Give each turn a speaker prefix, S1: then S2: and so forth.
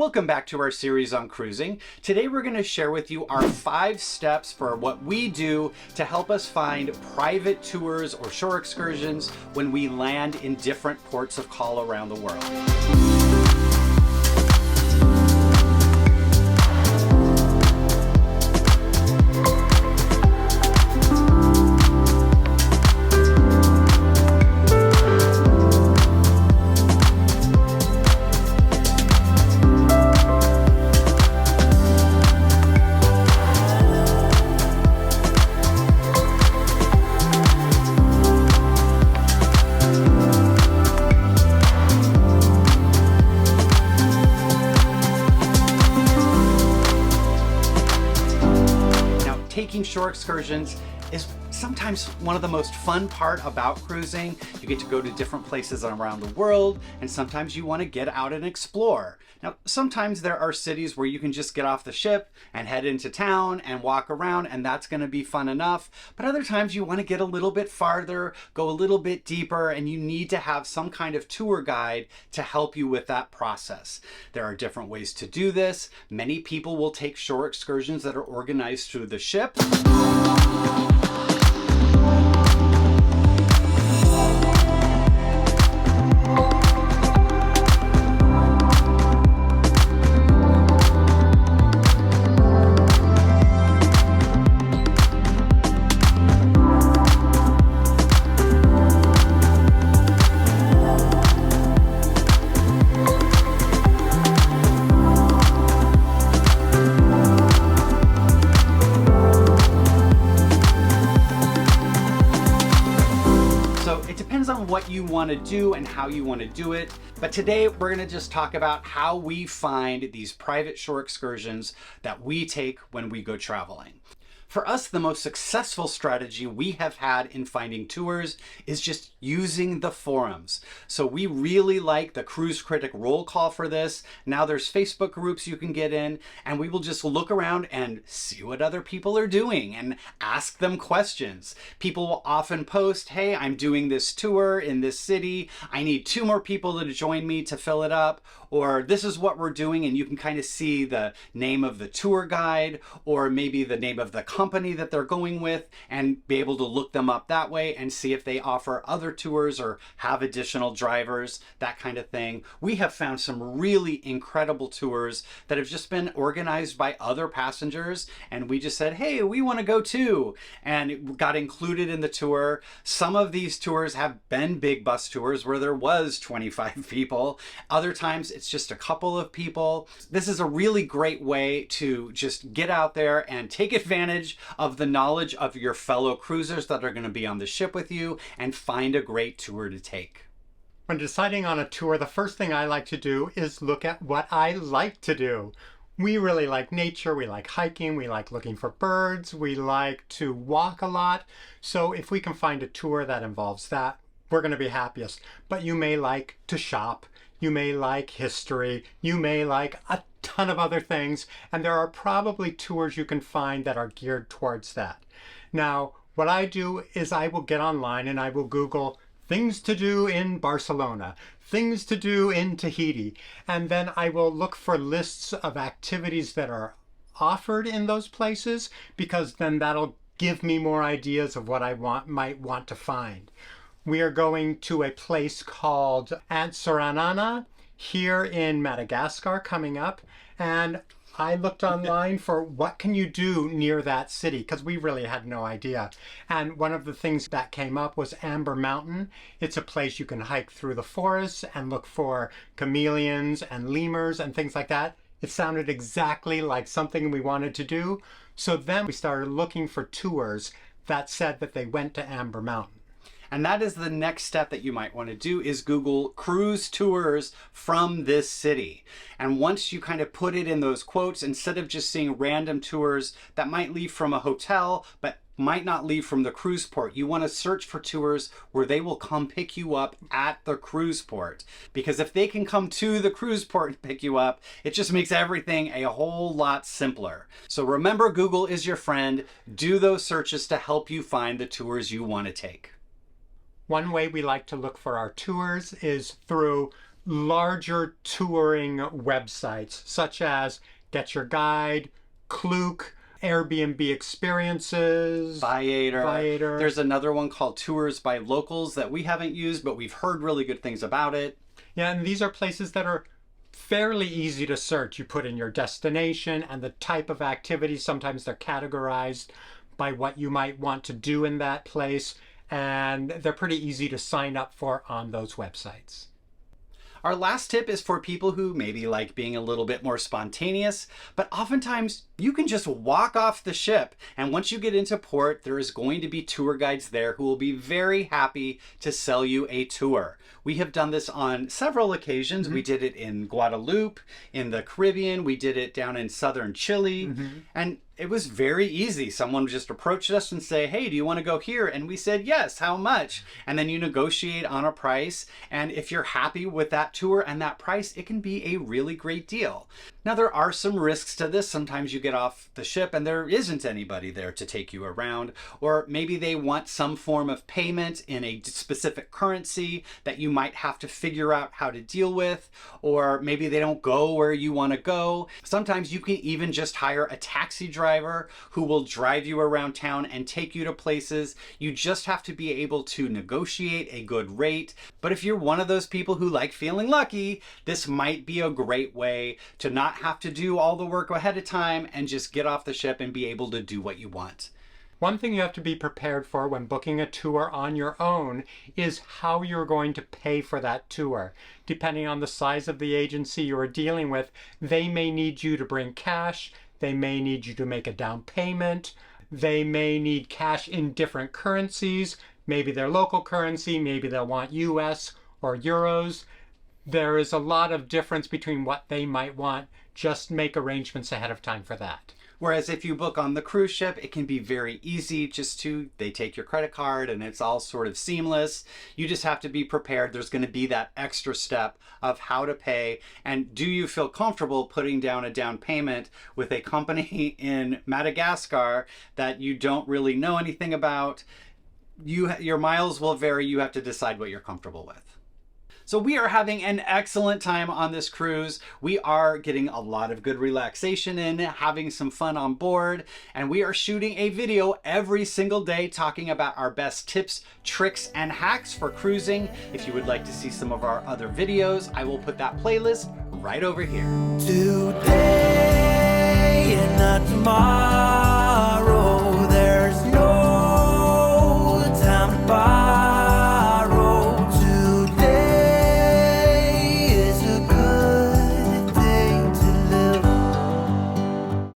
S1: Welcome back to our series on cruising. Today we're going to share with you our 5 steps for what we do to help us find private tours or shore excursions when we land in different ports of call around the world. Taking shore excursions is sometimes one of the most fun part about cruising. You get to go to different places around the world, and sometimes you want to get out and explore. Now, sometimes there are cities where you can just get off the ship and head into town and walk around, and that's going to be fun enough. But other times you want to get a little bit farther, go a little bit deeper, and you need to have some kind of tour guide to help you with that process. There are different ways to do this. Many people will take shore excursions that are organized through the ship. On what you want to do and how you want to do it. But today we're going to just talk about how we find these private shore excursions that we take when we go traveling. For us, the most successful strategy we have had in finding tours is just using the forums. So we really like the Cruise Critic roll call for this. Now there's Facebook groups you can get in, and we will just look around and see what other people are doing and ask them questions. People will often post, hey, I'm doing this tour in this city. I need 2 more people to join me to fill it up. Or this is what we're doing, and you can kind of see the name of the tour guide or maybe the name of the company that they're going with and be able to look them up that way and see if they offer other tours or have additional drivers, that kind of thing. We have found some really incredible tours that have just been organized by other passengers, and we just said, hey, we want to go too, and it got included in the tour. Some of these tours have been big bus tours where there was 25 people. Other times it's just a couple of people. This is a really great way to just get out there and take advantage of the knowledge of your fellow cruisers that are going to be on the ship with you and find a great tour to take.
S2: When deciding on a tour, the first thing I like to do is look at what I like to do. We really like nature, we like hiking, we like looking for birds, we like to walk a lot. So if we can find a tour that involves that, we're going to be happiest. But you may like to shop, you may like history, you may like a ton of other things, and there are probably tours you can find that are geared towards that. Now, what I do is I will get online and I will Google things to do in Barcelona, things to do in Tahiti, and then I will look for lists of activities that are offered in those places, because then that'll give me more ideas of what I might want to find. We are going to a place called Antsiranana here in Madagascar coming up, and I looked online for what can you do near that city, because we really had no idea. And one of the things that came up was Amber Mountain. It's a place you can hike through the forests and look for chameleons and lemurs and things like that. It sounded exactly like something we wanted to do. So then we started looking for tours that said that they went to Amber Mountain.
S1: And that is the next step that you might want to do, is Google cruise tours from this city. And once you kind of put it in those quotes, instead of just seeing random tours that might leave from a hotel, but might not leave from the cruise port, you want to search for tours where they will come pick you up at the cruise port. Because if they can come to the cruise port and pick you up, it just makes everything a whole lot simpler. So remember, Google is your friend. Do those searches to help you find the tours you want to take.
S2: One way we like to look for our tours is through larger touring websites such as Get Your Guide, Klook, Airbnb Experiences,
S1: Viator. There's another one called Tours by Locals that we haven't used, but we've heard really good things about it.
S2: Yeah, and these are places that are fairly easy to search. You put in your destination and the type of activity. Sometimes they're categorized by what you might want to do in that place, and they're pretty easy to sign up for on those websites.
S1: Our last tip is for people who maybe like being a little bit more spontaneous, but oftentimes you can just walk off the ship, and once you get into port, there is going to be tour guides there who will be very happy to sell you a tour. We have done this on several occasions. We did it in Guadeloupe, in the Caribbean, we did it down in southern Chile, and it was very easy. Someone just approached us and say, hey, do you want to go here? And we said, yes, how much? And then you negotiate on a price. And if you're happy with that tour and that price, it can be a really great deal. Now, there are some risks to this. Sometimes you get off the ship and there isn't anybody there to take you around, or maybe they want some form of payment in a specific currency that you might have to figure out how to deal with, or maybe they don't go where you want to go. Sometimes you can even just hire a taxi driver who will drive you around town and take you to places. You just have to be able to negotiate a good rate. But if you're one of those people who like feeling lucky, this might be a great way to not have to do all the work ahead of time and just get off the ship and be able to do what you want.
S2: One thing you have to be prepared for when booking a tour on your own is how you're going to pay for that tour. Depending on the size of the agency you're dealing with, they may need you to bring cash, they may need you to make a down payment, they may need cash in different currencies, maybe their local currency, maybe they'll want US or euros. There is a lot of difference between what they might want. Just make arrangements ahead of time for that.
S1: Whereas if you book on the cruise ship, it can be very easy they take your credit card and it's all sort of seamless. You just have to be prepared. There's going to be that extra step of how to pay. And do you feel comfortable putting down a down payment with a company in Madagascar that you don't really know anything about? Your miles will vary. You have to decide what you're comfortable with. So we are having an excellent time on this cruise. We are getting a lot of good relaxation in, having some fun on board, and we are shooting a video every single day talking about our best tips, tricks, and hacks for cruising. If you would like to see some of our other videos, I will put that playlist right over here. Today.